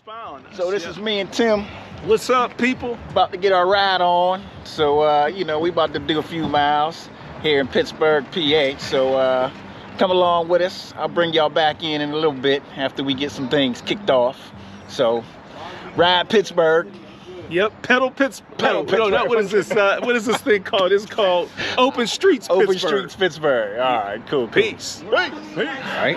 expound. So this is me and Tim. What's up, people? About to get our ride on. So, you know, we about to do a few miles here in Pittsburgh, PA. So, come along with us. I'll bring y'all back in a little bit after we get some things kicked off. So, ride Pittsburgh. Yep, pedal Pittsburgh. No, what is this? What is this thing called? It's called Open Streets Pittsburgh. Open Streets Pittsburgh. All right, cool. Peace. All right.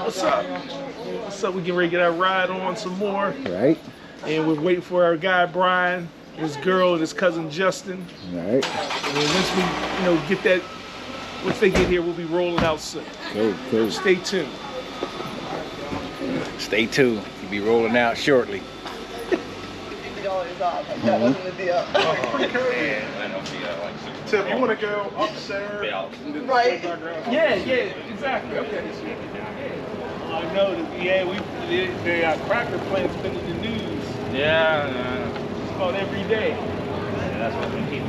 What's up? What's up? We getting ready to get our ride on some more. Right. And we're waiting for our guy Brian, his girl, and his cousin Justin. Right. And once we, get that, once they get here, we'll be rolling out soon. Cool. Stay tuned. Stay tuned. We'll be rolling out shortly. That wasn't the deal. Tim, you want to go upstairs? Right. Yeah, exactly. Okay. I know that, the cracker plant's been in the news. Yeah. It's called every day. Yeah, that's what we keep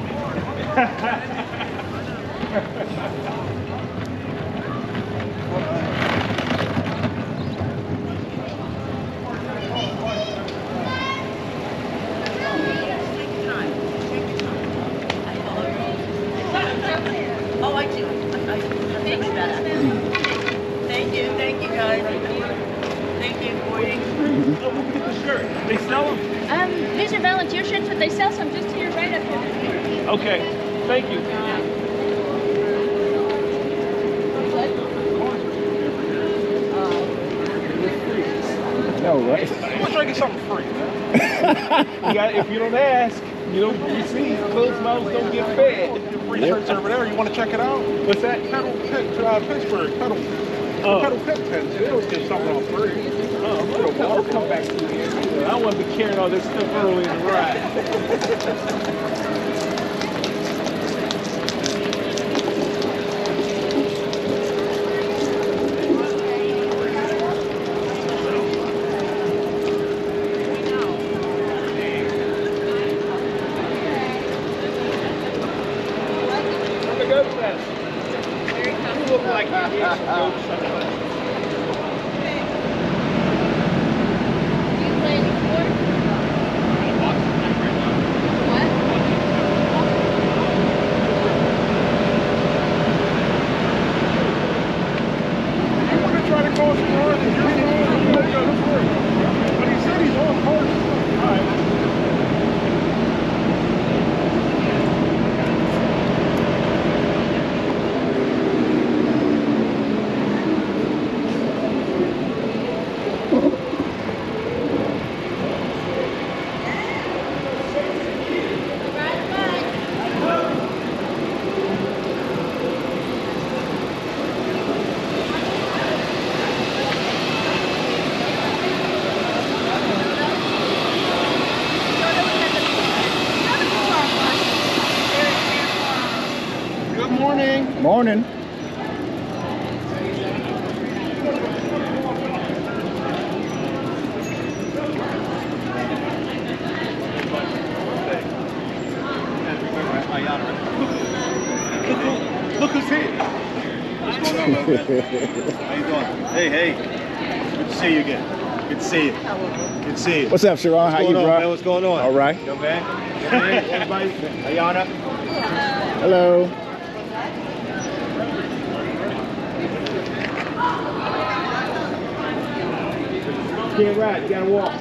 Oh, I do. I think better. Thank you guys. Thank you, boy. They sell them? These are volunteer shirts, but they sell some just here, right up here. Okay, thank you. No, right? I'm gonna try to get something free. If you don't ask, you don't receive. Closed mouths don't get fed. Free shirts over there. You want to check it out? What's that? Pittsburgh. Pedal Pit Pens. They always get something on free. I'll come back to you. I don't want to be carrying all this stuff early in the ride. Morning. Look who's here. What's going on, man? How you doing? Hey. Good to see you again. Good to see you. Good to see you. What's up, Sharon? How you, bro? Man? What's going on? All right. Yo, man. Hey, everybody. Ayana. Hello. Can't ride, you gotta walk.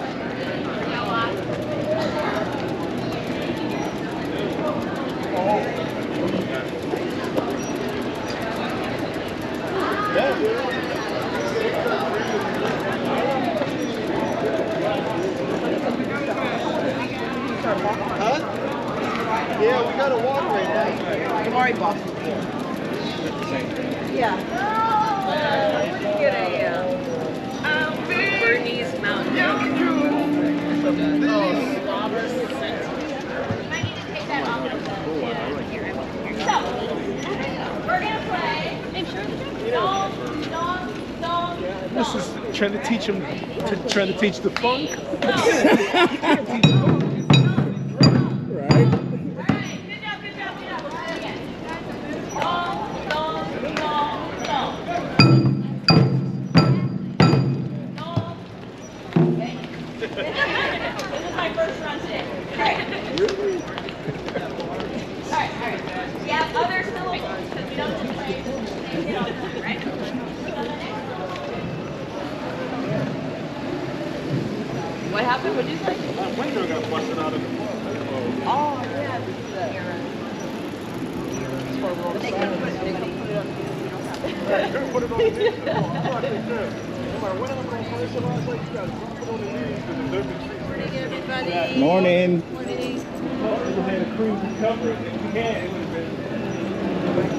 Huh? Yeah, we got to walk right now. I'm already boxed before. Yeah. Get a Bernese Mountain. I need to take that off. So, we're gonna play. Make sure This is trying to teach him, trying to teach the funk. Right. Okay. This is my first run today. All right. Really? All right. Yeah, other syllables, because we don't just say, right? What happened? What'd you say? My window got busted out of the car. Oh, yeah. This is But they couldn't put it on. Couldn't put it on the news. I'm like, when am I going to put it on? I was like, you got to put it on the news because there's been treatment. Morning, everybody. Morning. Morning. We had a crew to cover it. If we had, it would have been. All right.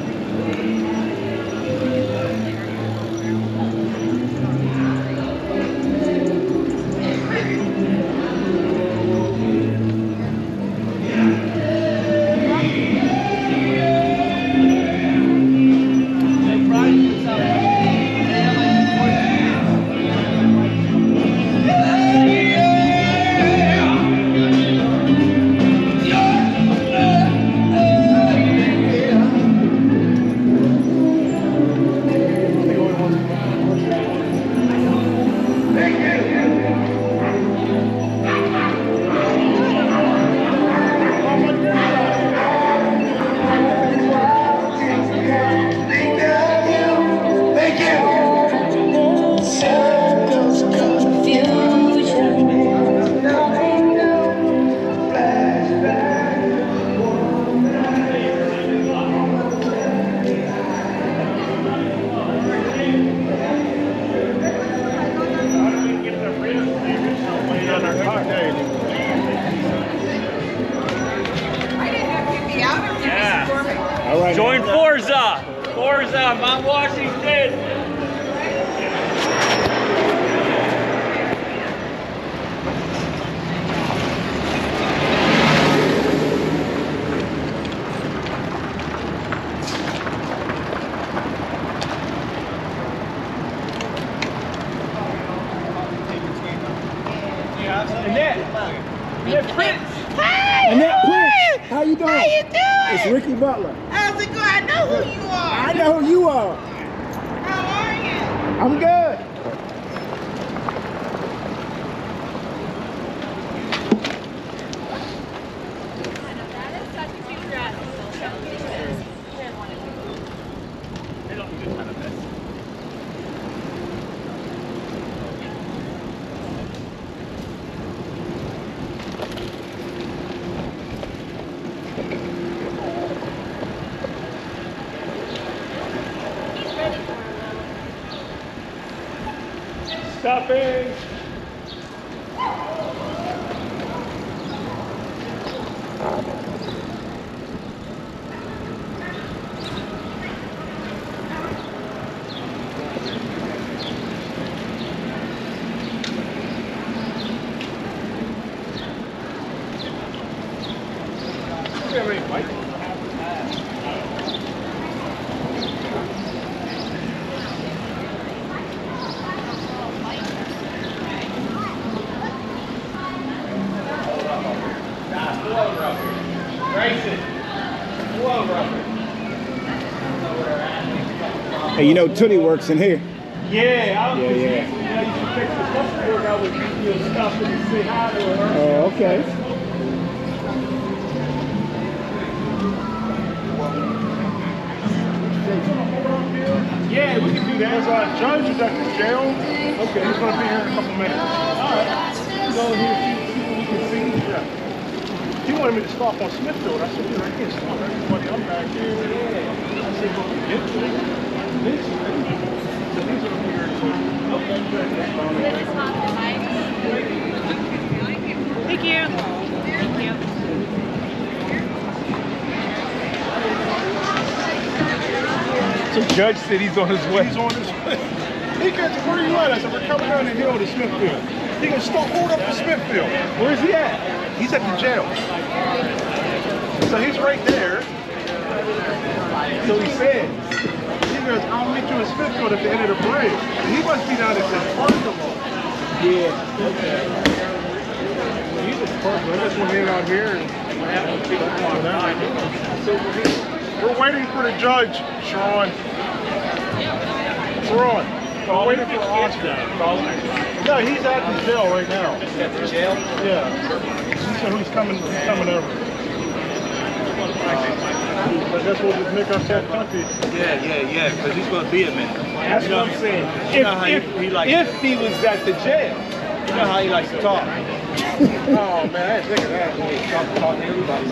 Join Forza! Forza, Mount Washington! Annette Prince. Annette Prince, how you doing? How you doing? It's Ricky Butler. How's it going? I know who you are. I know who you are. How are you? I'm good. Stopping. Hey, you know Tootie works in here. Yeah, I was Yeah, yeah. I used to fix the customer. I would stop and say hi to her. Oh, okay. Yeah, we can do that. There's Judge is at the jail. Okay. He's going to be here in a couple minutes. All right. Go here, see what we can see. Yeah. He wanted me to stop on Smithfield. I said, dude, I can't stop everybody. I'm back here. I said, well, get to this. So he's over here. Okay, good. Thank you. Thank you. So Judge said he's on his way. He's on his way. He goes, where are you at? I said, we're coming down the hill to Smithfield. He goes, stop, hold up to Smithfield. Where's he at? He's at the jail. So he's right there. So he said. He goes, I'll meet you in Smithfield at the end of the bridge. He must be down at the parking lot. Yeah. He's at the parking lot. I just want to hang out here. We're waiting for the judge, Sharon. Sharon. I'm waiting for Oscar. No, he's at the jail right now. At the jail? Yeah. He said he's coming over. But that's what would make us so comfy. Yeah, because he's going to be a man. That's what I'm saying. You know how he likes If he was at the jail. You know how he likes to talk. Oh man, I didn't think of that. Talk to everybody.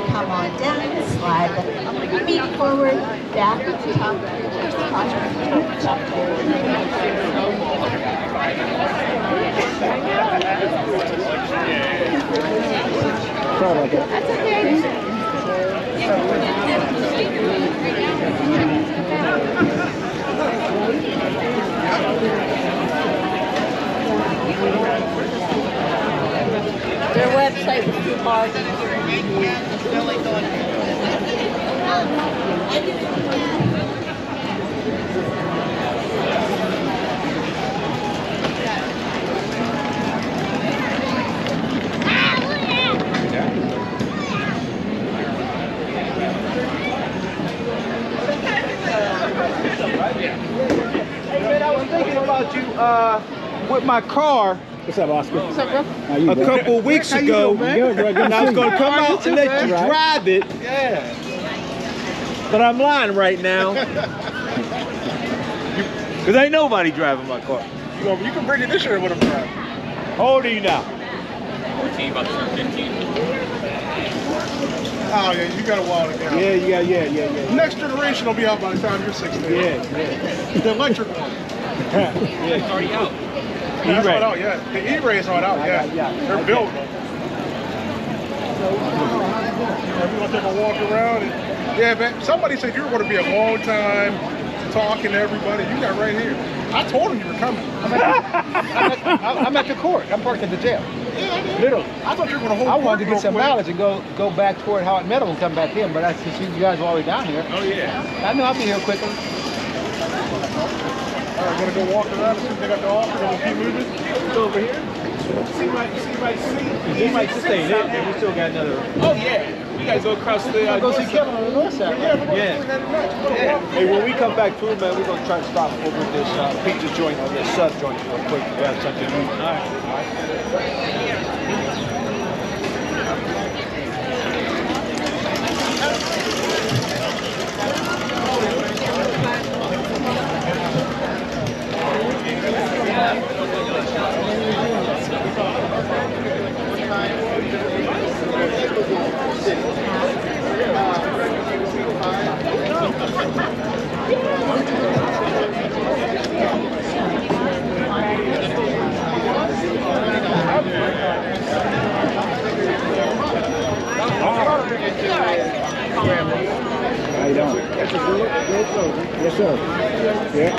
Come on down, slide the feet forward, back to top. Sorry about that. That's okay. Their website was too hard. Hey man, I was thinking about you with my car. What's up, Oscar? What's up, bro? How you, A bro? couple weeks ago. Good, bro. Good And I was to see going you. to come out and let you Right. drive it. Yeah. But I'm lying right now. Because ain't nobody driving my car. You can bring it this year with him driving. How old are you now? 14, about to turn 15. Oh yeah, you got a while to go. Yeah. Next generation will be out by the time you're 16. Yeah. The electric one. It's already out. That's not out yet. The E-Ray's not out yet. They're building them. We want to take a walk around. And, yeah, man. Somebody said you were going to be a long time talking to everybody. You got right here. I told him you were coming. I'm at the court. I'm parked at the jail. Literally. I thought you were going to hold I court wanted to real get some quick. mileage and go back toward how I met him and come back in, but I since you guys were already down here. Oh, yeah. I know I'll be here quickly. All right, going to go walk around and see if they got the offer. Then we'll keep moving. Go over here. See my seat. He might just stay there, and we still got another. Oh, yeah. We got to go across the... Go see Kevin on the north side. Yeah. Hey, when we come back through, man, we're gonna try to stop over at this pizza joint or this sub joint real quick to grab something to eat. All right. How you doing? Yes, sir. Yeah.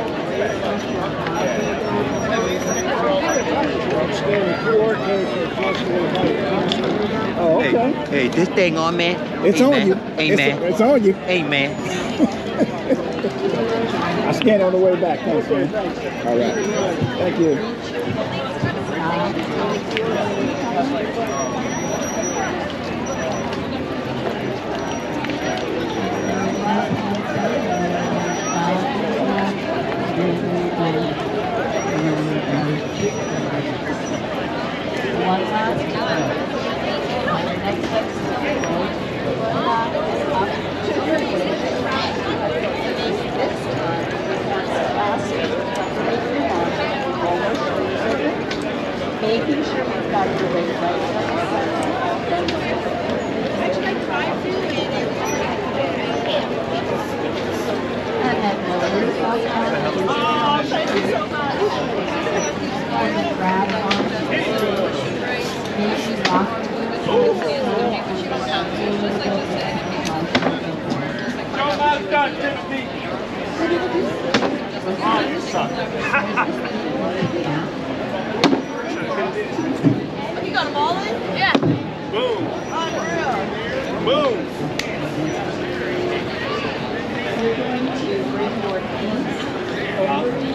Oh, okay. Hey, this thing on, man. It's hey, on man. you. Hey, man. It's on you. Hey, man. I scanned on the way back. Thanks, man. All right. Thank you. One last time. Next place. Making sure you've got your weight right. And then release those arms. Thank you so much. And then grab onto the stage. Maybe rock to the Joe, done, Timothy. Oh, you suck. You got them all in? Yeah. Boom. Boom. You're going to bring your hands over to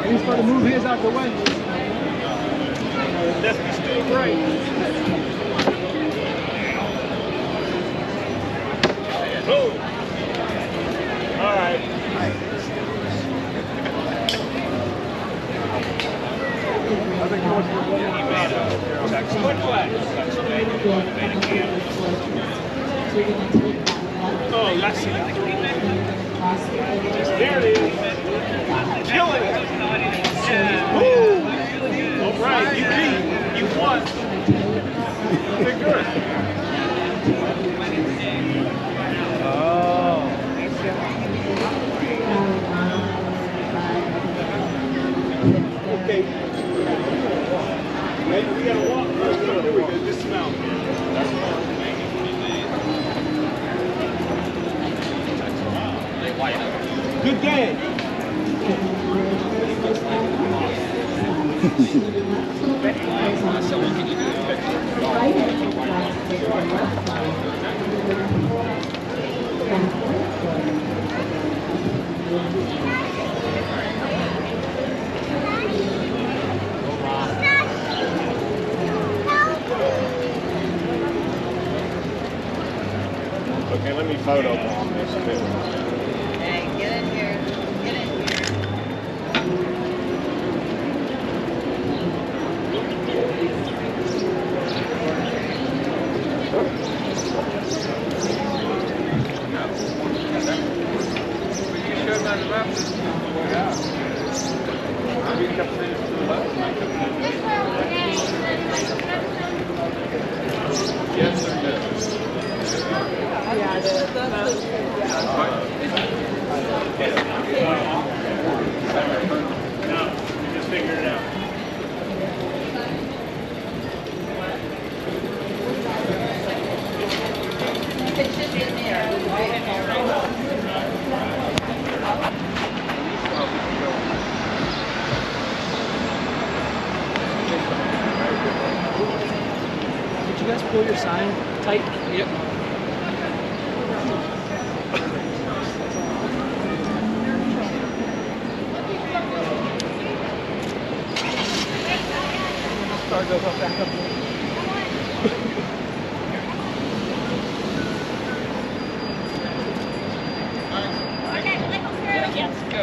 He's going to move his out the way. That's still great. Boom. All right. Split flag. Oh, that's it. There it is. Killing it. Woo! All right, you beat. You won. They're good. Oh. Okay. Maybe we gotta walk. There we go. Dismount. Good game. Okay, let me photo bomb this too. Hey, get in here. Get in here. Yes or no? No, just figure it out. It's just in there. Did you guys pull your sign tight? Yep. Star goes up back up. Yes, go.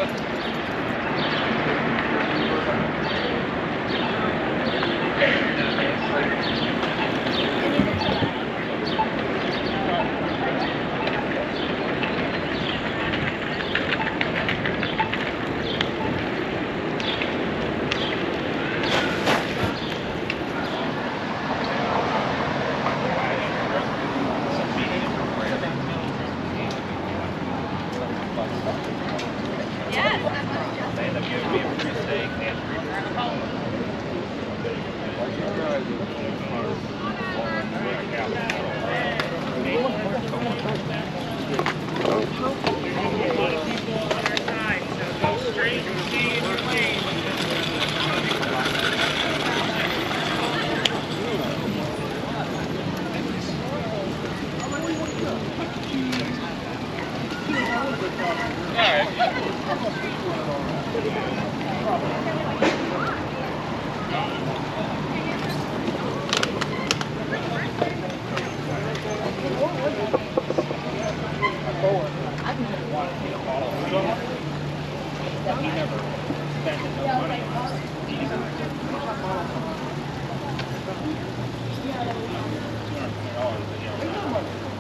You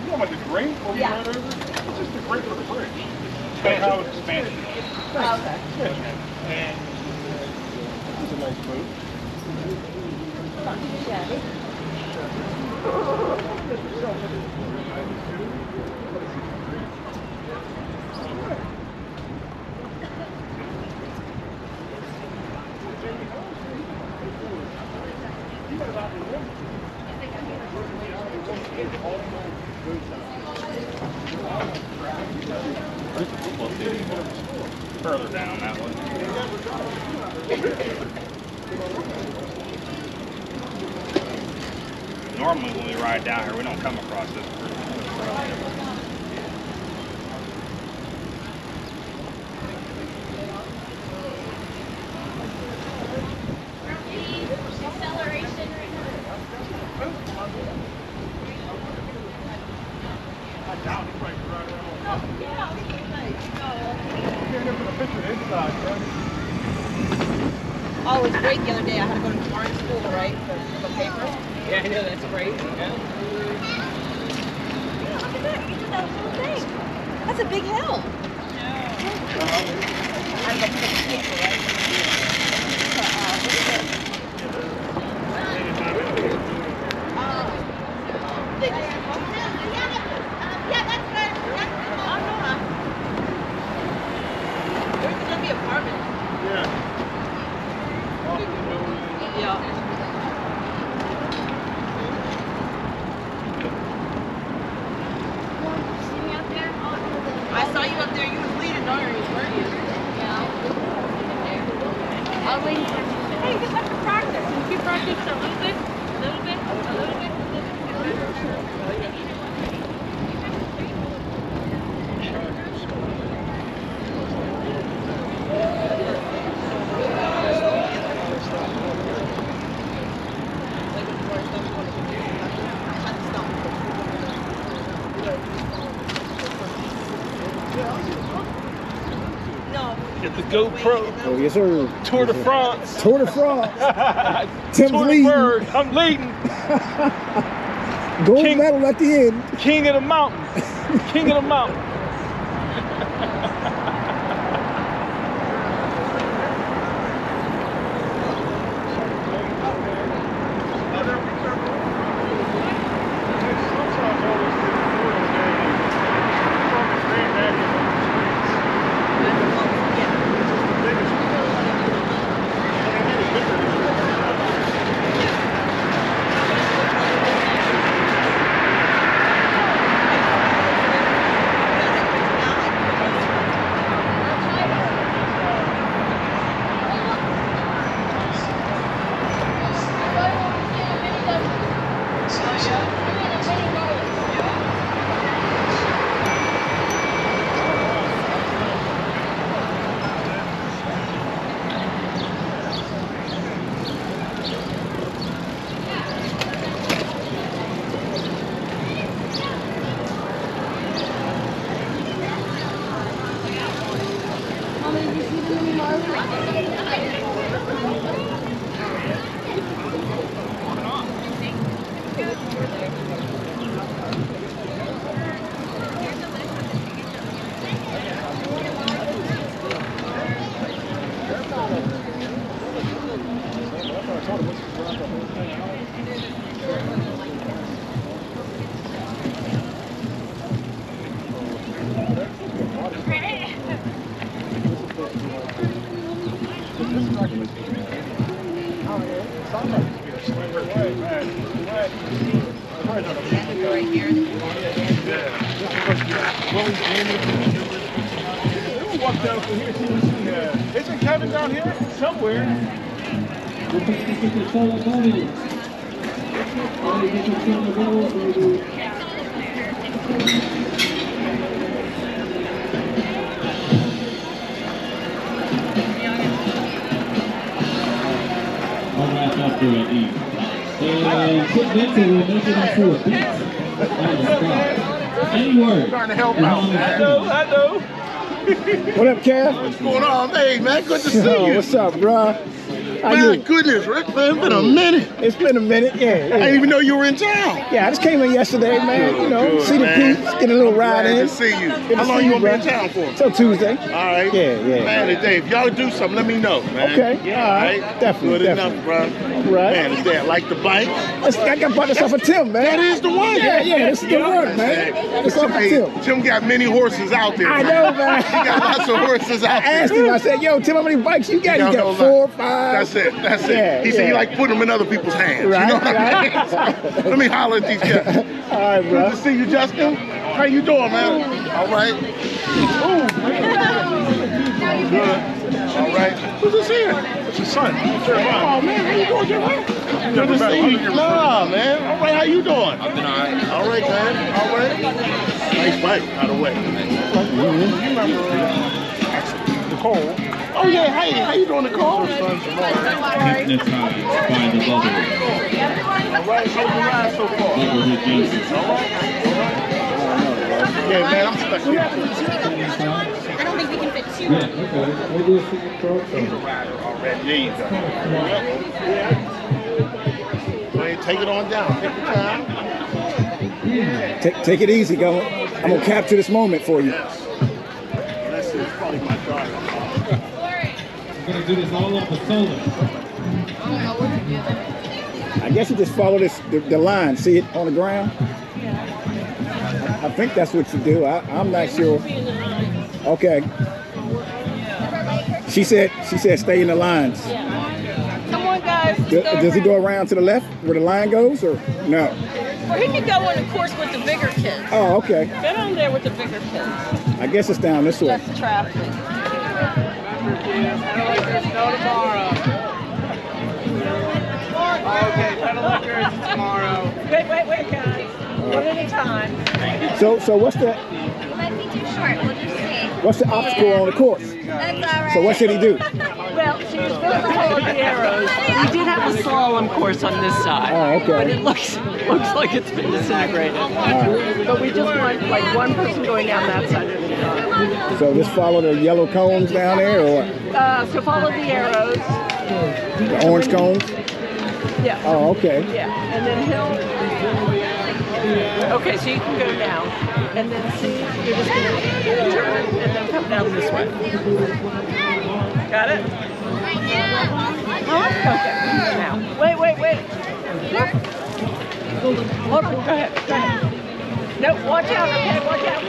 know about the grate over Yeah. right over? It's just the grate with the brick. Like how it's expanded. Oh, okay. And it's a nice boat. Further down that way. Normally when we ride down here, we don't come across this bridge. Oh, it was great the other day. I had to go to art school, right, for paper. Yeah, I know, that's great. Yeah. Yeah, look at that. We did that whole thing. That's a big hill. I had to go put the paper, right? What is it? Yeah, that's good. There's gonna be apartments. Yeah. Yeah. I saw you up there. You was bleeding, weren't you? I'll wait. Hey, you just have to practice. Keep practicing a little bit, a little bit, a little bit, a little bit. Get the GoPro. Oh, yes, sir. Tour de France. Tour de France. Tim's leading. Bird. I'm leading. Gold King- medal at the end. King of the mountain. King of the mountain. Isn't Kevin down here somewhere? After an E. And Kit Vincent will make it up to a beat on the spot. Any word. Trying to help out. I know. What up, Kev? What's going on? Hey, man, good to see Oh, you. what's up, bro? How My you? goodness, Rick, man, it's been a minute. It's been a minute, yeah. I didn't even know you were in town. Yeah, I just came in yesterday, man. Good, you know, good, see the man. peeps, get a little ride Glad in. to see you. Good to How long see you gonna be bro. in town for? Till Tuesday. All right. Yeah. Man, today, if y'all do something, let me know, man. Okay. Yeah, all right. Definitely. Good enough, bro. Right. Man, today, I like the bike. I got bought this off of Tim, man. That is the one. Yeah, this is the one, man. It's off of Hey, Tim. Tim got many horses out there. I know, man. He got lots of horses out there. I asked him, I said, yo, Tim, how many bikes you got? He Y'all got don't 4, lie. 5. That's it. He said he like putting them in other people's hands. Right, You know what I mean? right. Let me holler at these guys. All right, bro. Good to see you, Justin. How you doing, man? All right. Ooh. Good. All right. Who's this here? It's your son. Oh, man. How you doing, Jeremiah? Good to see you. Nah, man. All right. How you doing? I've been all right. All right, man. All right. Nice bike, by the way. You remember Nicole? Oh, yeah. Hey, how you doing, Nicole? Hypnotized by the bubble. All right. How's your ride so far? Bubble hit Johnson. All right. Yeah, man. I'm stuck here. I don't think we can fit two. Yeah, okay. We'll do a single throw. There you go. Go ahead, take it on down. Take your time. Take it easy, go. I'm going to capture this moment for you. That's it. It's probably my daughter. I'm going to do this all off of solar. I guess you just follow the line. See it on the ground? I think that's what you do. I'm not sure. Okay. She said stay in the lines. Come on, guys. Does he go around to the left where the line goes, or no? Or he could go on the course with the bigger kids. Oh, okay. Get on there with the bigger kids. I guess it's down this way. Less traffic. Go tomorrow. Okay, pedal liquors tomorrow. Wait, guys. One at a time. So what's the It might be too short. We'll just see. what's the obstacle on the course? That's all right. So what should he do? Well, she was going to follow the arrows. We did have a slalom course on this side. Oh, okay. But it looks like it's been disintegrated. But we just want like one person going down that side of the yard. So just follow the yellow cones down there, or So follow the arrows. the orange cones? Yeah. Oh, okay. Yeah. And then he'll. Okay, so you can go down. And then see, you're just going to turn and then come down this way. Got it? Okay. Now. Wait. Hold on. Go ahead. No, watch out, okay? Watch out.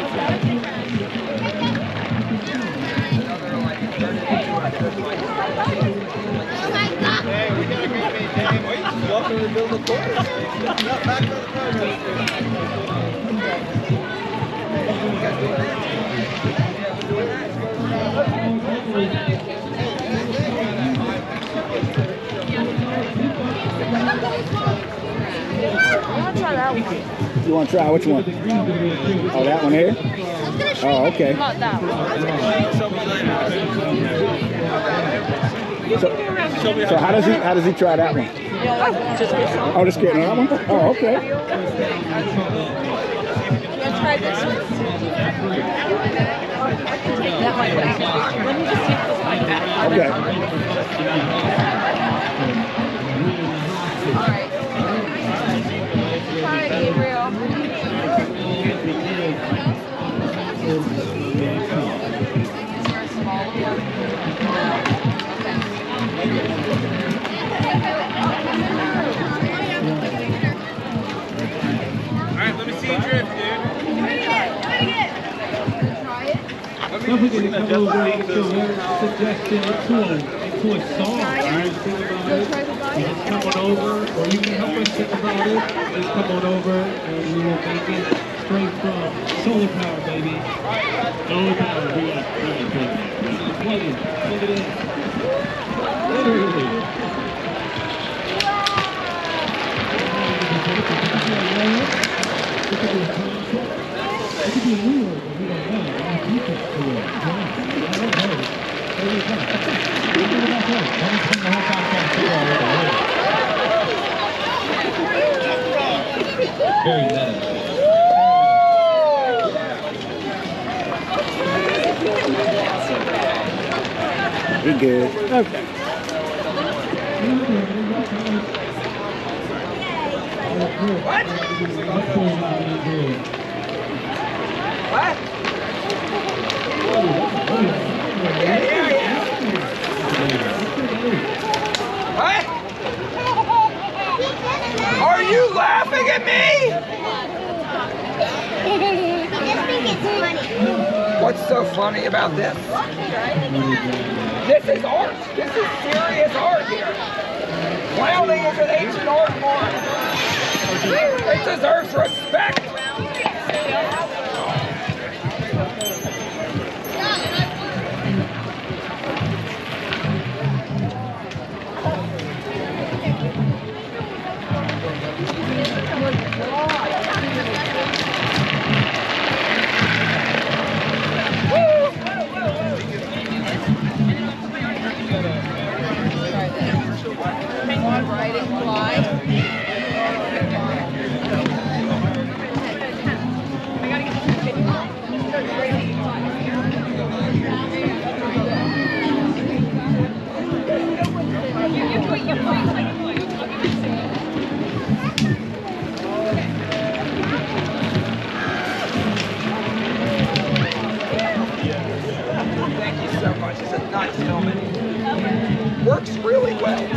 Welcome to build a course. You want to try which one? Oh, that one here? Oh, okay. Not that one. So how does he try that one? Oh, just getting that one? Oh, okay. Let's try this one. That might work. Let me just take this like that. Okay. All right. Hi, Gabriel. Alright, let me see you drift, dude. Don't forget to come over and put your suggestion into a song. Alright, think about it. You just come on over, or you can help us think about it. Just come on over and we will make it straight from solar power, baby. Solar power, we got plug it in. Literally. Very meta. good. Okay. What? What? Yeah. What? Are you laughing at me? I just think it's funny. What's so funny about this? This is art. This is serious art here. Clowning is an ancient art form. It deserves respect. Thank you so much. It's a nice helmet. Works really well too.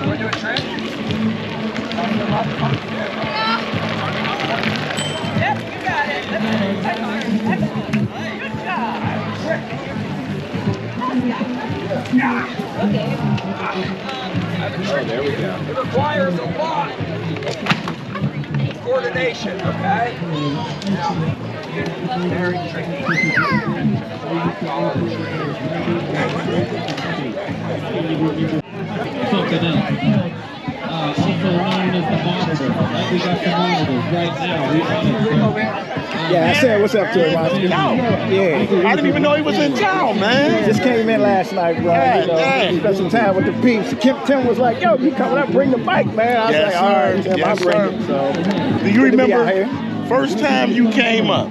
Want to do a trick? Yep, you got it. Excellent. Good job. Okay. There we go. It requires a lot of coordination, okay? Very tricky. Something else. Also known as the monitor. Right? We got the monitors right now. Yeah, I said what's up to him, Roger. Yeah. I didn't even know he was in town, man. Just came in last night, bro. You know, spent some time with the peeps. Tim was like, yo, you coming up, bring the bike, man. I was like, all right, Tim, I'll bring it. So, do you remember first time you came up?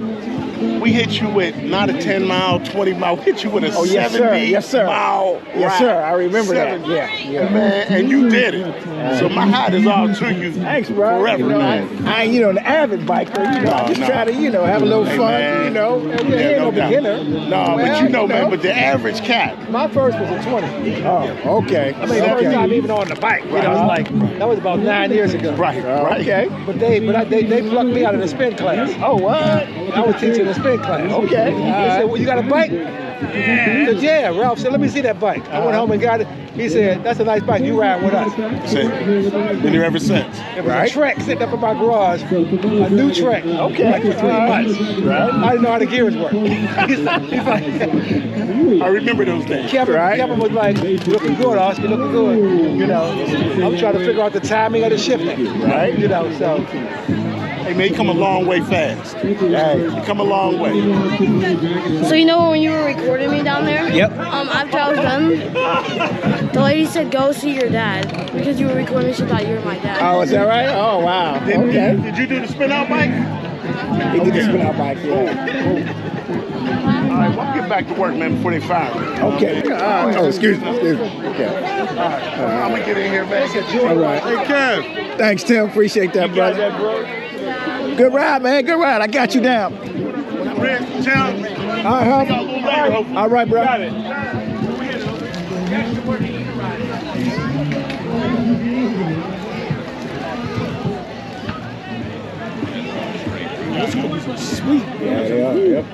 We hit you with not a 10 mile, 20 mile, we hit you with a 70 mile ride. Yes, sir. I remember that. Yeah. Man, and you did it. So my hat is off to you. Thanks, bro. Forever, you know, man. I ain't, an avid biker. I just try to, have a little fun, man. I ain't no beginner. No, but man, but the average cat. My first was a 20. Oh, okay. I mean, the first time even on the bike. You know, like, that was about 9 years ago. Right. Okay. But they plucked me out of the spin class. Oh, what? I was teaching the spin class. Okay. They said, well, you got a bike? I said, yeah. Ralph said, let me see that bike. I went home and got it. He said, that's a nice bike. You ride with us. Been here ever since. It was a Trek sitting up in my garage. A new Trek. Okay. Like for 3 months. Right. I didn't know how the gears work. He's like, I remember those days. Kevin was like, you looking good, Oscar, you looking good. You know, I'm trying to figure out the timing of the shifting. Right. You know, so. Hey, man, you come a long way fast. Hey, you come a long way. So you know when you were recording me down there? Yep. After I was done, the lady said, go see your dad. Because you were recording me, she thought you were my dad. Oh, is that right? Oh, wow. Okay. Did you do the spin-out bike? He did the spin-out bike, yeah. All right, we'll get back to work, man, before they fire me. Okay. Oh, excuse me. Okay. All right. I'm going to get in here, man. All right. Hey, Kev. Thanks, Tim. Appreciate that, brother. Good ride, man. Good ride. I got you down. Rick, Tim. All right, bro. Got it. Those cookies are sweet. Yeah, they are. Yep.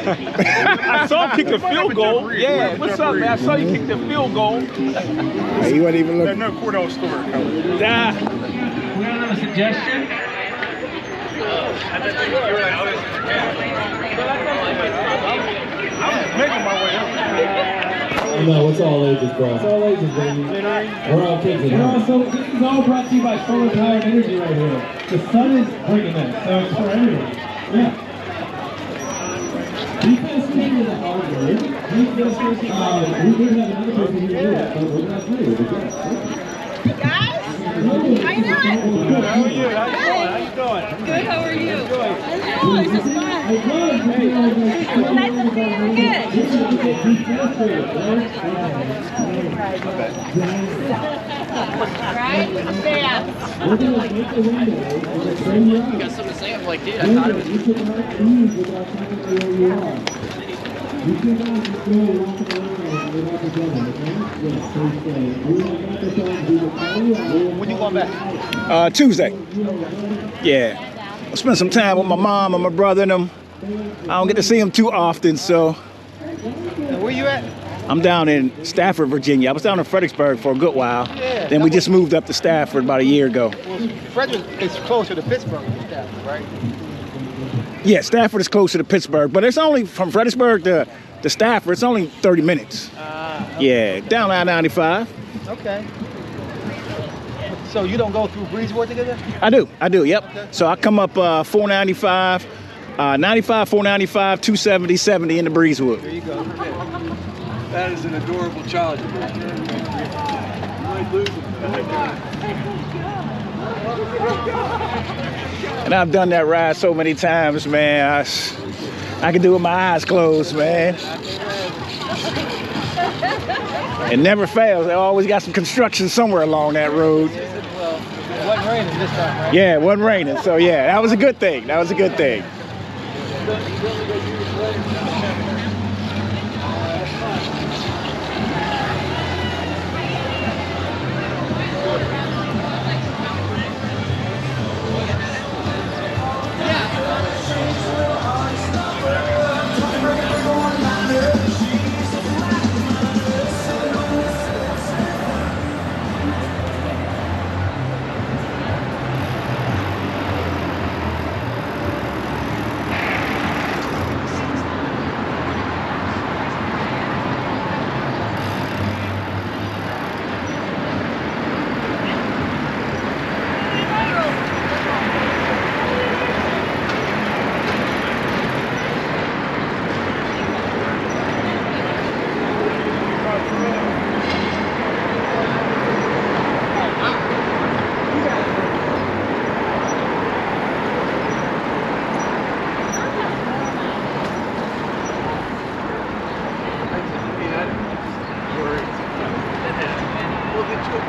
I saw him kick the field goal. Yeah, what's up, man? I saw you kick the field goal. He wasn't even looking. There's no Cordell story. We got another suggestion. I'm making my way up. No, it's all ages, bro. It's all ages, baby. We're all kids in here. Also, this is all brought to you by solar powered energy right here. The sun is bringing that, so it's for everyone. Yeah. We can stay with the hard word. We did have another person who did it, but we're not through. Guys, how you doing? How are you? How you doing? How you doing? Good, how are you? Good. Oh, this is fun. Nice to see you. Good. Right? Yeah. You got something to say? I'm like, dude, I thought it was... When you going back? Tuesday. Yeah. I spent some time with my mom and my brother and them. I don't get to see them too often, so. And where you at? I'm down in Stafford, Virginia. I was down in Fredericksburg for a good while. Yeah. Then we just moved up to Stafford about a year ago. Well, Frederick is closer to Pittsburgh than Stafford, right? Yeah, Stafford is closer to Pittsburgh, but it's only from Fredericksburg to Stafford. It's only 30 minutes. Okay. Yeah, down I-95. Okay. So you don't go through Breezewort to get there? I do, yep. Okay. So I come up 495, 95, 495, 270, 70 in the Breezewood. There you go. That is an adorable child. You might lose him. And I've done that ride so many times, man. I can do it with my eyes closed, man. It never fails. They always got some construction somewhere along that road. Well, it wasn't raining this time, right? Yeah, it wasn't raining. So yeah, that was a good thing. That was a good thing.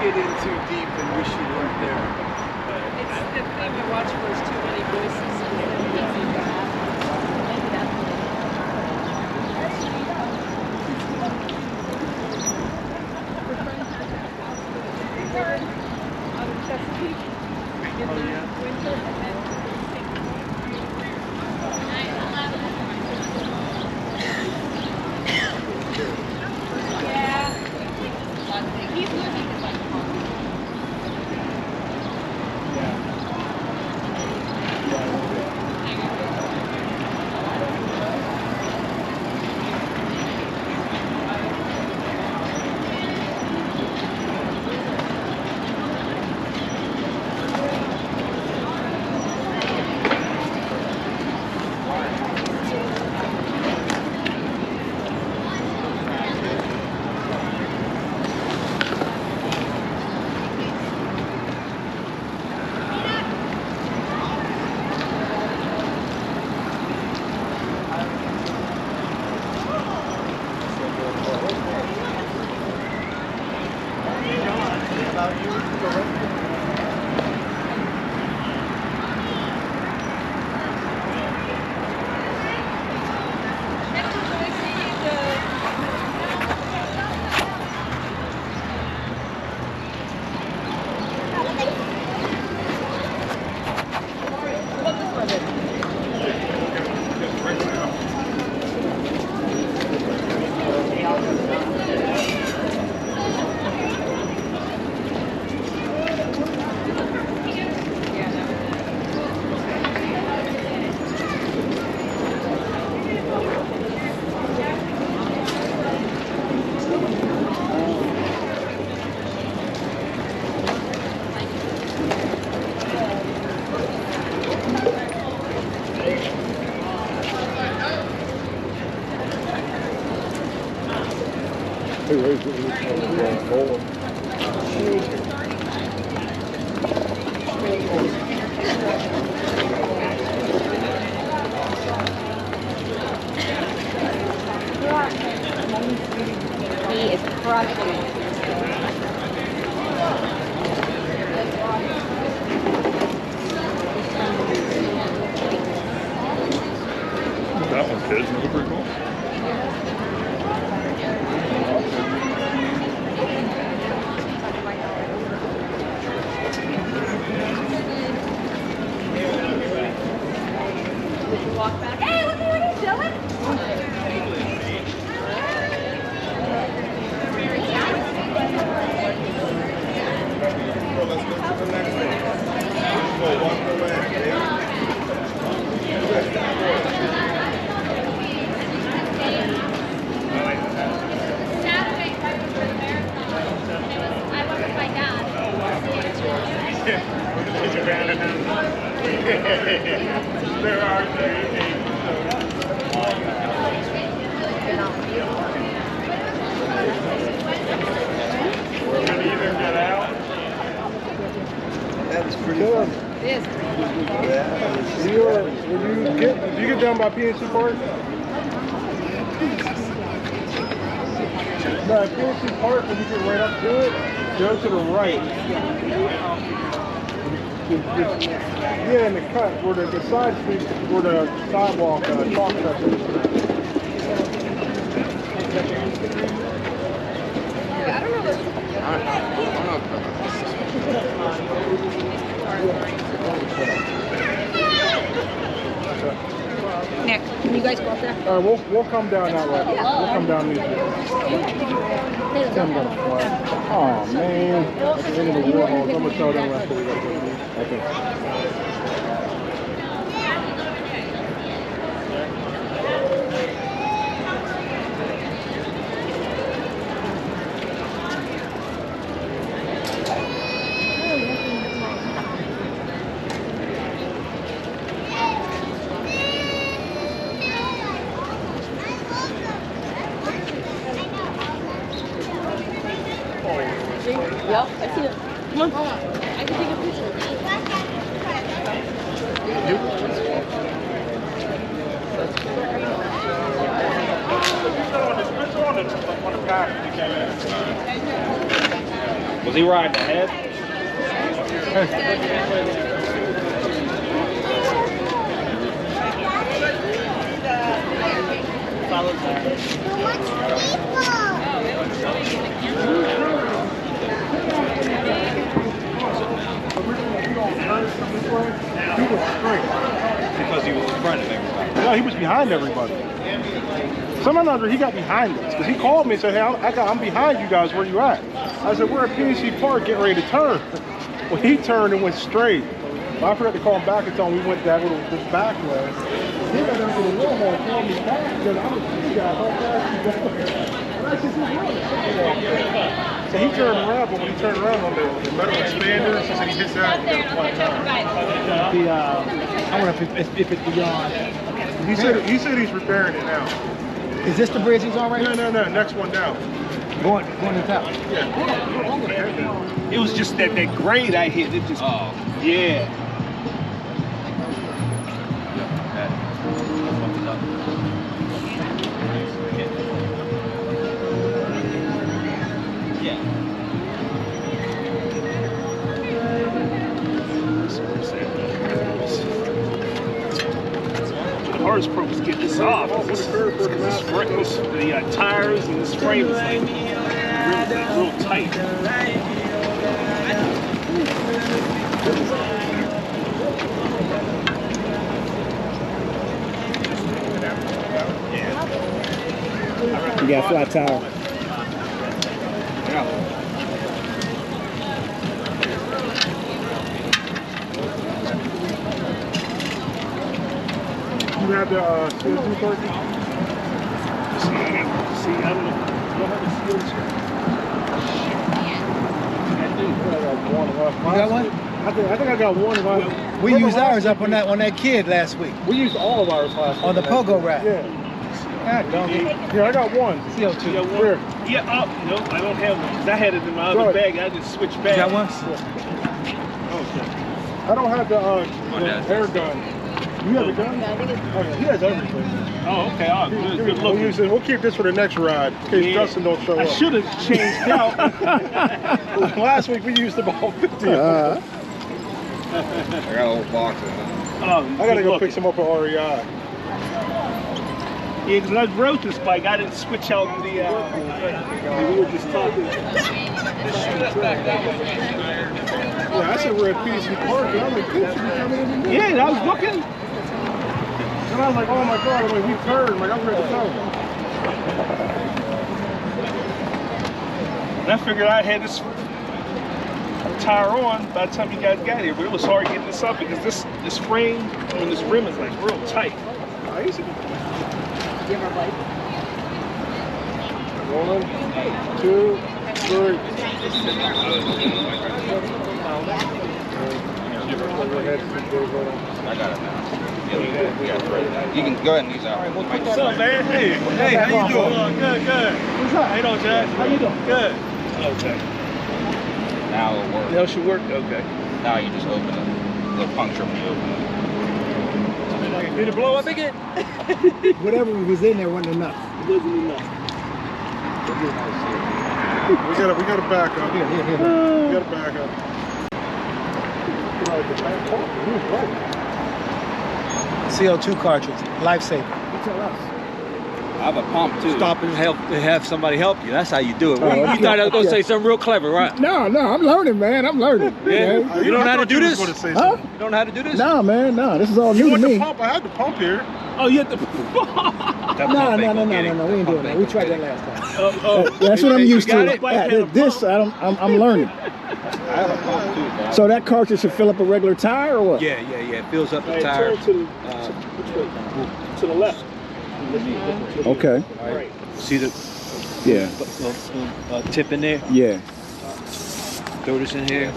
Get in too deep and wish you weren't there. It's the thing you watch where there's too many voices. He is crushing it. That one's good. That's pretty cool. Hey, look at what he's doing. Saturday, right before the marathon, I went with my dad. There are That was pretty fun. It is. Did you get down by PNC Park? No, at PNC Park, when you get right up to it, go to the right. Yeah, in the cut, where the side street, where the sidewalk, chalk cut is. I don't know what. Nick, can you guys go up there? All right, we'll come down that way. We'll come down these ways. Tim gonna fly. Oh man, at the end of the Warhols, I'm gonna tell them that's what we gotta go do. Okay. Yep, I see it. Come on. I can take a picture. Was he riding ahead? He was straight. Because he was in front of everybody. No, he was behind everybody. Somehow he got behind us because he called me and said, "Hey, I'm behind you guys. Where you at?" I said, "We're at PNC Park getting ready to turn." Well, he turned and went straight. I forgot to call him back and tell him we went that little back way. He got down to the wall and called me back because I was you guys how fast you going. And I said, so he turned around, but when he turned around on the metal expanders, he said he hit that. I wonder if it's beyond. He said he's repairing it now. Is this the bridge he's on right now? No, next one down. Going to top. Yeah. It was just that grade I hit. It just. Oh. Yeah. The hardest part was getting this off. The tires and this frame is like real tight. You got a flat tire. You have the CO2 turkey? See, I don't know. You don't have the CO2. You got one? I think I got one left. We used ours up on that kid last week. We used all of ours last week. On the pogo rack. Yeah. Here, I got one. CO2. You got one? Here. Yeah, nope, I don't have one. 'Cause I had it in my other Good. bag. I just switched bags. You got one? Okay. I don't have the air gun. You have a gun? Oh, yeah, he has everything. Oh, okay. Oh, good looking. We'll keep this for the next ride in case Justin don't show up. I should have changed out. Last week we used about 50 of them. I got a whole box of them. Oh, I gotta go pick some up at REI. Yeah, because when I rode this bike, I didn't switch out the. We were just talking. Yeah, I said we're at PNC Park, and I'm like, kids should be coming in. Yeah, and I was looking. And I was like, oh my God, I'm like, we turned. I'm like, I'm ready to go. And I figured I had this tire on by the time you guys got here, but it was hard getting this up because this frame and this rim is like real tight. Easy. 1, 2, 3. I got it now. You can go ahead and use that. What's up, man? Hey, how you doing? Good. What's up? How you doing, Josh? How you doing? Good. Okay. Now it'll work. That should work? Okay. Now you just open it. The puncture when you open it. Did it blow up again? Whatever was in there wasn't enough. It wasn't enough. We gotta back up. Here. We gotta back up. CO2 cartridge, lifesaver. You tell us. I have a pump too. Stop and have somebody help you. That's how you do it. Oh, You okay. thought I was going to say something real clever, right? No, I'm learning, man. I'm learning. Yeah. You don't know how to do this? Huh? You don't know how to do this? No, man, no. This is all You new to want me. the pump? I had the pump here. Oh, you had the. No. We ain't doing that. We tried that last time. Oh, That's what I'm used got to. it? This, I'm learning. I have a pump too, man. So that cartridge should fill up a regular tire or what? Yeah. It fills up the Hey, tire. turn to the left. Okay. All right. See the Yeah. tip in there? Yeah. Throw this in here.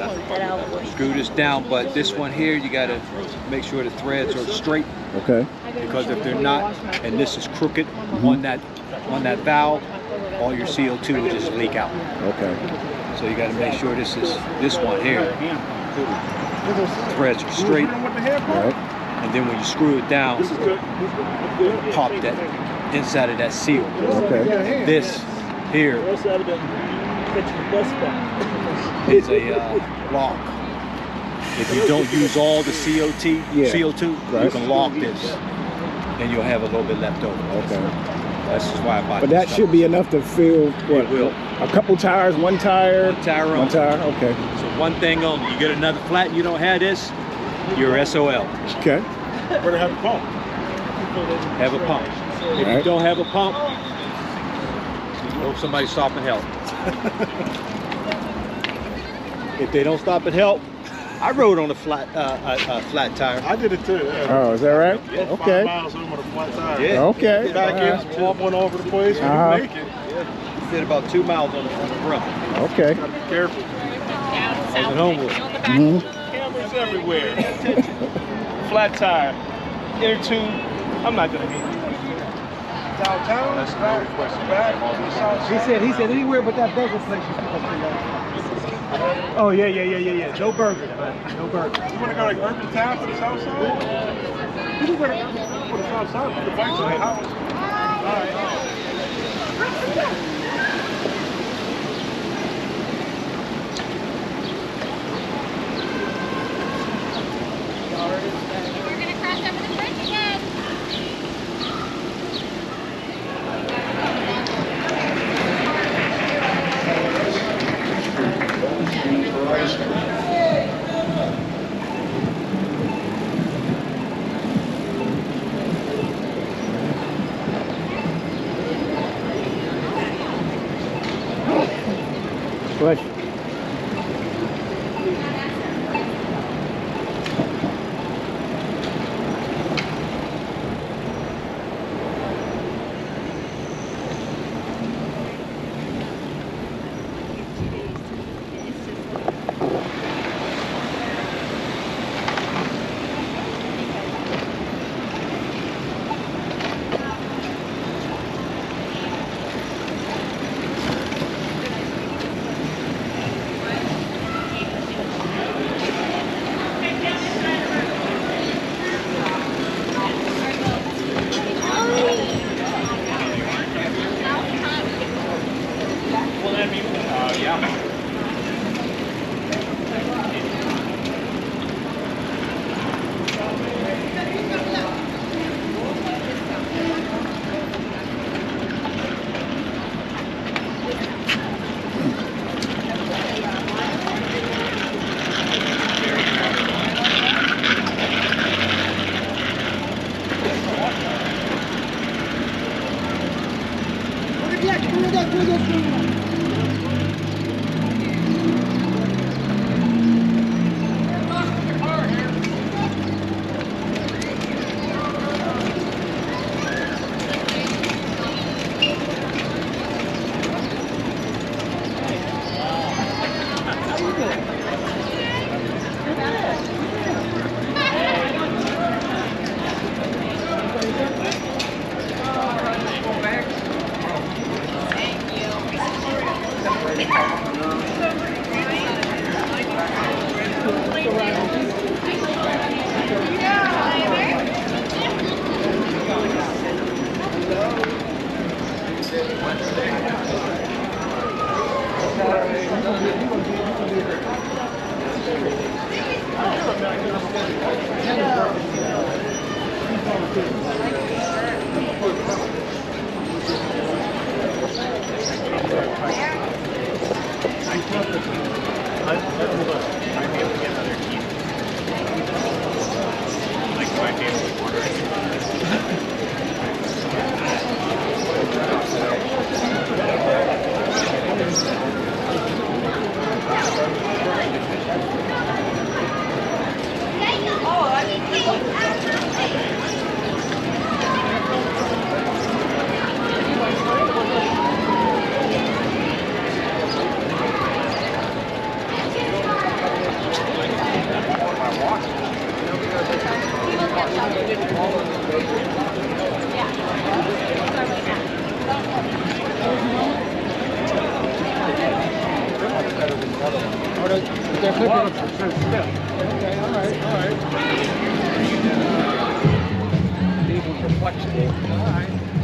Screw this down, but this one here, you got to make sure the threads are straight. Okay. Because if they're not, and this is crooked on that valve, all your CO2 will just leak out. Okay. So you got to make sure this one here, threads are straight. Right. And then when you screw it down, pop that inside of that seal. Okay. This here is a lock. If you don't use all the CO2, Right. you can lock this, and you'll have a little bit left over. Okay. That's just why I bought But this that stuff. should be enough to fill what? It will. A couple tires, one tire. One tire on. One tire. Okay. So one thing only. You get another flat and you don't have this, you're SOL. Okay. Better have a pump. Have a pump. If you Right. don't have a pump, hope somebody stop and help. If they don't stop and help, I rode on a flat tire. I did it too. Yeah. Oh, is that right? Yeah, Okay. 5 miles over the flat tire. Yeah. Okay. Back in, wobbling all over the place. You make it. Did about 2 miles on the front. Okay. Gotta be careful. I was at Homewood. Cameras everywhere. Flat tire. Inner tube. I'm not gonna hit it. Downtown. That's another question. Back. He said anywhere but that burger place you supposed to go. Oh yeah. No burger. No burger. You wanna go like Urban Town for the south side? You can go to Urban Town for the south side. Put the bikes in the house. All right. We're gonna crash over the bridge again.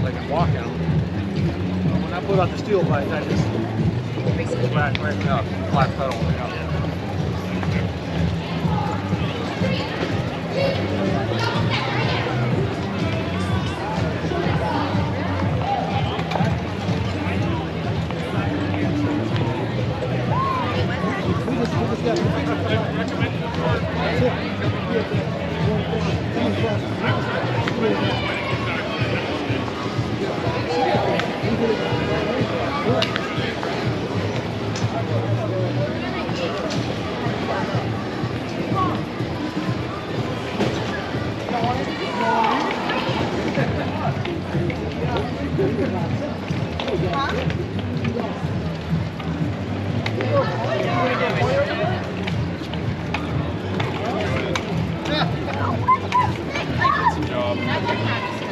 Like I'm walking. When I put out the steel pipe, I just right up, flat pedal.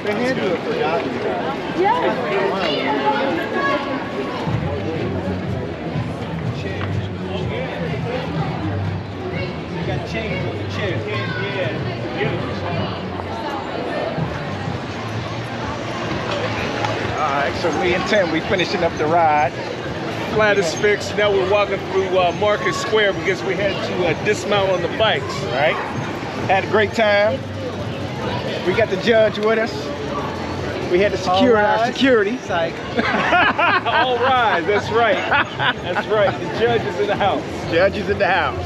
They had to have forgotten you guys. You got chains on the chair. Alright, so me and Tim, we finishing up the ride. Flat is fixed. Now we're walking through Market Square because we had to dismount on the bikes. Right? Had a great time. We got the judge with us. We had to secure our security. All right, that's right. That's right. The judge is in the house. Judge is in the house.